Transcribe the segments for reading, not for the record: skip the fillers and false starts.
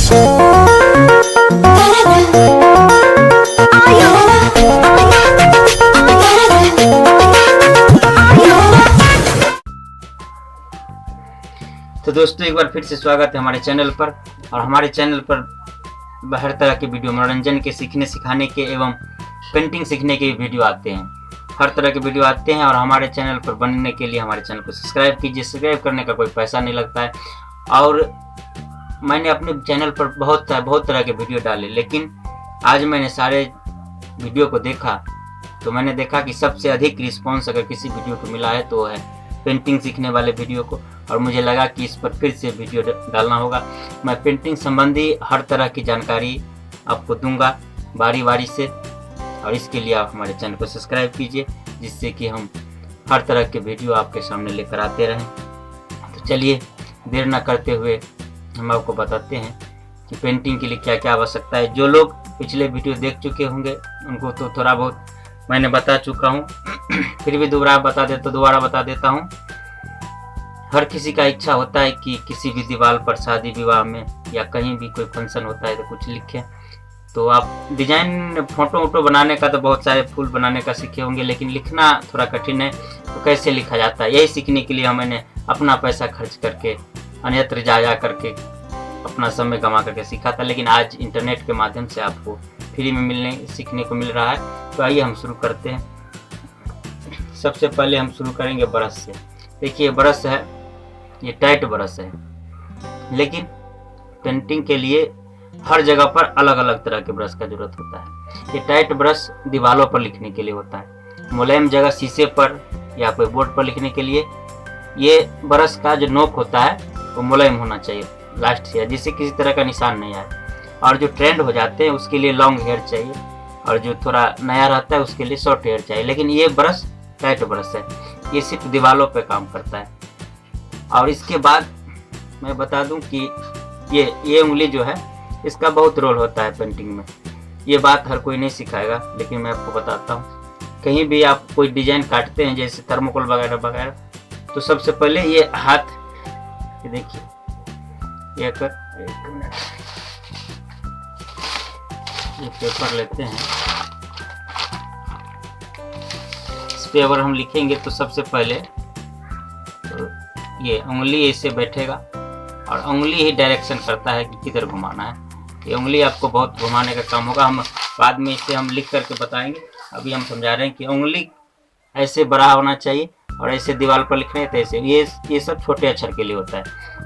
तो दोस्तों एक बार फिर से स्वागत है हमारे चैनल पर। और हमारे चैनल पर हर तरह के वीडियो, मनोरंजन के, सीखने सिखाने के एवं पेंटिंग सीखने के वीडियो आते हैं। हर तरह के वीडियो आते हैं और हमारे चैनल पर बनने के लिए हमारे चैनल को सब्सक्राइब कीजिए। सब्सक्राइब करने का कोई पैसा नहीं लगता है। और मैंने अपने चैनल पर बहुत तरह के वीडियो डाले, लेकिन आज मैंने सारे वीडियो को देखा तो मैंने देखा कि सबसे अधिक रिस्पॉन्स अगर किसी वीडियो को मिला है तो वो है पेंटिंग सीखने वाले वीडियो को। और मुझे लगा कि इस पर फिर से वीडियो डालना होगा। मैं पेंटिंग संबंधी हर तरह की जानकारी आपको दूंगा बारी बारी से, और इसके लिए आप हमारे चैनल को सब्सक्राइब कीजिए, जिससे कि हम हर तरह के वीडियो आपके सामने लेकर आते रहें। तो चलिए देर न करते हुए हम आपको बताते हैं कि पेंटिंग के लिए क्या क्या आवश्यकता है। जो लोग पिछले वीडियो देख चुके होंगे उनको तो थोड़ा बहुत मैंने बता चुका हूँ, फिर भी दोबारा बता देता हूँ। हर किसी का इच्छा होता है कि किसी भी दीवार पर, शादी विवाह में या कहीं भी कोई फंक्शन होता है तो कुछ लिखें। तो आप डिजाइन फोटो बनाने का तो बहुत सारे फूल बनाने का सीखे होंगे, लेकिन लिखना थोड़ा कठिन है। तो कैसे लिखा जाता है, यही सीखने के लिए मैंने अपना पैसा खर्च करके, अन्यत्र जा करके, अपना समय गंवा करके सीखा था। लेकिन आज इंटरनेट के माध्यम से आपको फ्री में सीखने को मिल रहा है। तो आइए हम शुरू करते हैं। सबसे पहले हम शुरू करेंगे ब्रश से। देखिए ब्रश है, ये टाइट ब्रश है, लेकिन पेंटिंग के लिए हर जगह पर अलग अलग तरह के ब्रश का जरूरत होता है। ये टाइट ब्रश दीवारों पर लिखने के लिए होता है। मुलायम जगह शीशे पर या कोई बोर्ड पर लिखने के लिए ये ब्रश का जो नोक होता है वो मुलायम होना चाहिए लास्ट से, जिससे किसी तरह का निशान नहीं आए। और जो ट्रेंड हो जाते हैं उसके लिए लॉन्ग हेयर चाहिए, और जो थोड़ा नया रहता है उसके लिए शॉर्ट हेयर चाहिए। लेकिन ये ब्रश टाइट ब्रश है, ये सिर्फ दीवारों पर काम करता है। और इसके बाद मैं बता दूं कि ये उंगली जो है इसका बहुत रोल होता है पेंटिंग में। ये बात हर कोई नहीं सिखाएगा, लेकिन मैं आपको बताता हूँ। कहीं भी आप कोई डिजाइन काटते हैं, जैसे थर्मोकोल वगैरह वगैरह, तो सबसे पहले ये हाथ, ये देखिए, ये पेपर लेते हैं, इस पे अगर हम लिखेंगे तो सबसे पहले तो ये उंगली ऐसे बैठेगा, और उंगली ही डायरेक्शन करता है कि किधर घुमाना है। ये उंगली आपको बहुत घुमाने का काम होगा। हम बाद में इसे हम लिख करके बताएंगे, अभी हम समझा रहे हैं कि उंगली ऐसे बड़ा होना चाहिए, और ऐसे दीवार पर लिखने तो ऐसे। ये सब छोटे अक्षर के लिए होता है।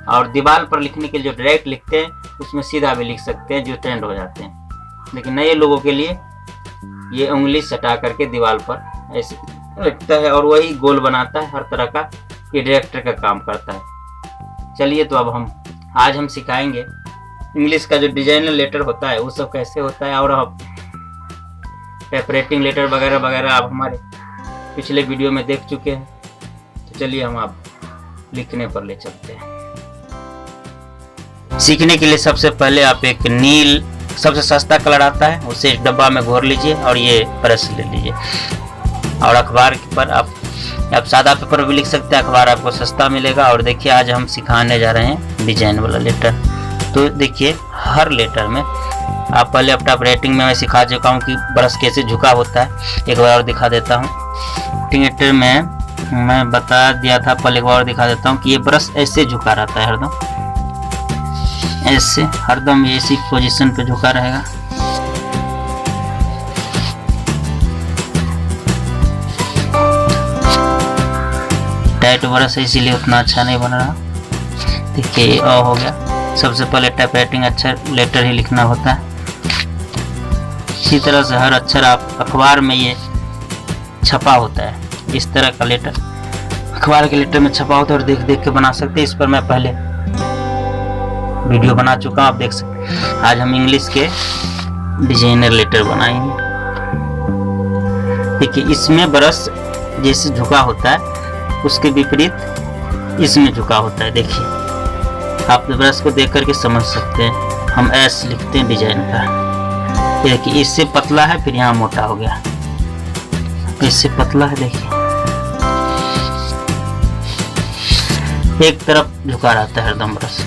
और दीवार पर लिखने के लिए जो डायरेक्ट लिखते हैं उसमें सीधा भी लिख सकते हैं, जो ट्रेंड हो जाते हैं। लेकिन नए लोगों के लिए ये उंगली सटा करके दीवार पर ऐसे रखता है, और वही गोल बनाता है हर तरह का। ये डायरेक्टर का काम करता है। चलिए तो अब आज हम सिखाएंगे इंग्लिश का जो डिजाइनर लेटर होता है वो सब कैसे होता है। और अब टाइपराइटिंग लेटर वगैरह वगैरह आप हमारे पिछले वीडियो में देख चुके हैं। तो चलिए हम आप लिखने पर ले चलते हैं। सीखने के लिए सबसे पहले आप एक नील, सबसे सस्ता कलर आता है, उसे इस डब्बा में घोर लीजिए और ये ब्रश ले लीजिए। और अखबार पर आप सादा पेपर भी लिख सकते हैं, अखबार आपको सस्ता मिलेगा। और देखिए आज हम सिखाने जा रहे हैं डिजाइन वाला लेटर। तो देखिए हर लेटर में आप पहले अब टाइपराइटिंग में मैं सिखा चुका हूँ कि ब्रश कैसे झुका होता है। एक बार और दिखा देता हूँ। लेटर में मैं बता दिया था, पहले एक बार और दिखा देता हूँ कि ये ब्रश ऐसे झुका रहता है, ऐसे हरदम ऐसी पोजीशन पे झुका रहेगा। टाइट ब्रश है इसीलिए उतना अच्छा नहीं बन रहा। देखिए ये अ हो गया। सबसे पहले टाइपराइटिंग अक्षर लेटर ही लिखना होता है। इसी तरह से हर अक्षर आप अखबार में ये छपा होता है, इस तरह का लेटर अखबार के लेटर में छपा होता है, और देख देख के बना सकते हैं। इस पर मैं पहले वीडियो बना चुका हूँ, आप देख सकते हैं। आज हम इंग्लिश के डिजाइनर लेटर बनाएंगे। देखिए इसमें ब्रश जैसे झुका होता है उसके विपरीत इसमें झुका होता है। देखिए आप ब्रश को देख करके समझ सकते हैं। हम एस लिखते हैं डिजाइन का। देखिए इससे पतला है, फिर यहाँ मोटा हो गया, इससे पतला है। देखिए एक तरफ झुका रहता है हरदम ब्रश।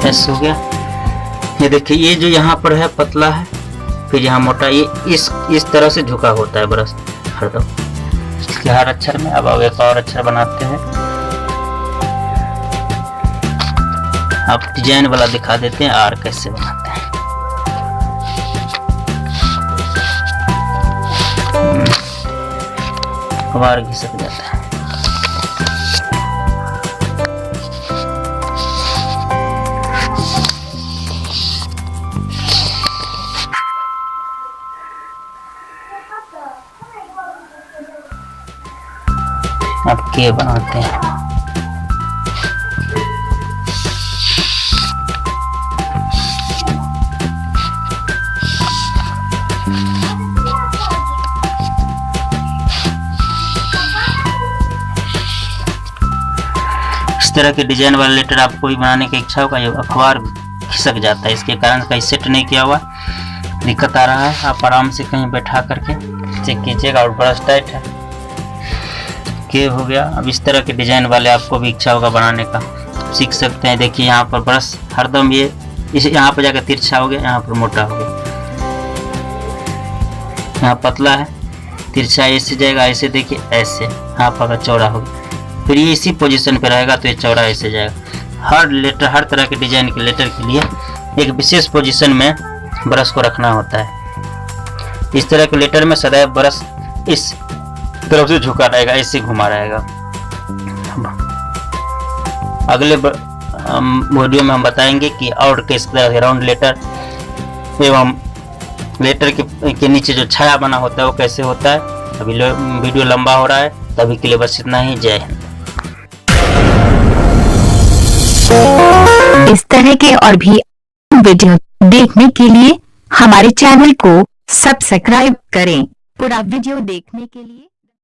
एस हो गया। ये देखिए, ये जो यहाँ पर है पतला है, फिर यहाँ मोटा, ये इस तरह से झुका होता है ब्रश हरदम इसके हर अक्षर में। अब एक और अक्षर बनाते हैं। अब डिजाइन वाला दिखा देते हैं आर कैसे बनाते हैं। बार घिसक जाता है। अब के बनाते हैं। इस तरह के डिजाइन वाला लेटर आपको भी बनाने की इच्छा होगा। ये अखबार खिसक जाता है, इसके कारण कहीं सेट नहीं किया हुआ, दिक्कत आ रहा है। आप आराम से कहीं बैठा करके चेक कीजिएगा। और ब्रश टाइट है, के हो गया। अब इस तरह के डिजाइन वाले आपको भी इच्छा होगा बनाने का, सीख सकते हैं। देखिए यहाँ पर ब्रश हरदम ये यहाँ पर जाकर तिरछा हो गया, यहाँ पर मोटा हो गया। यहाँ पतला है, तिरछा ऐसे जाएगा, ऐसे देखिए ऐसे, यहाँ पर चौड़ा हो गया, फिर ये इसी पोजीशन पे रहेगा तो ये चौड़ा ऐसे जाएगा। हर लेटर, हर तरह के डिजाइन के लेटर के लिए एक विशेष पोजीशन में ब्रश को रखना होता है। इस तरह के लेटर में सदैव ब्रश इस तरफ से झुका रहेगा, ऐसे घुमा रहेगा। अगले वीडियो में हम बताएंगे कि और किस तरह राउंड लेटर एवं लेटर के नीचे जो छाया बना होता है वो कैसे होता है। अभी वीडियो लंबा हो रहा है, तभी के लिए बस इतना ही। जय हिंद। इस तरह के और भी वीडियो देखने के लिए हमारे चैनल को सब्सक्राइब करें। पूरा वीडियो देखने के लिए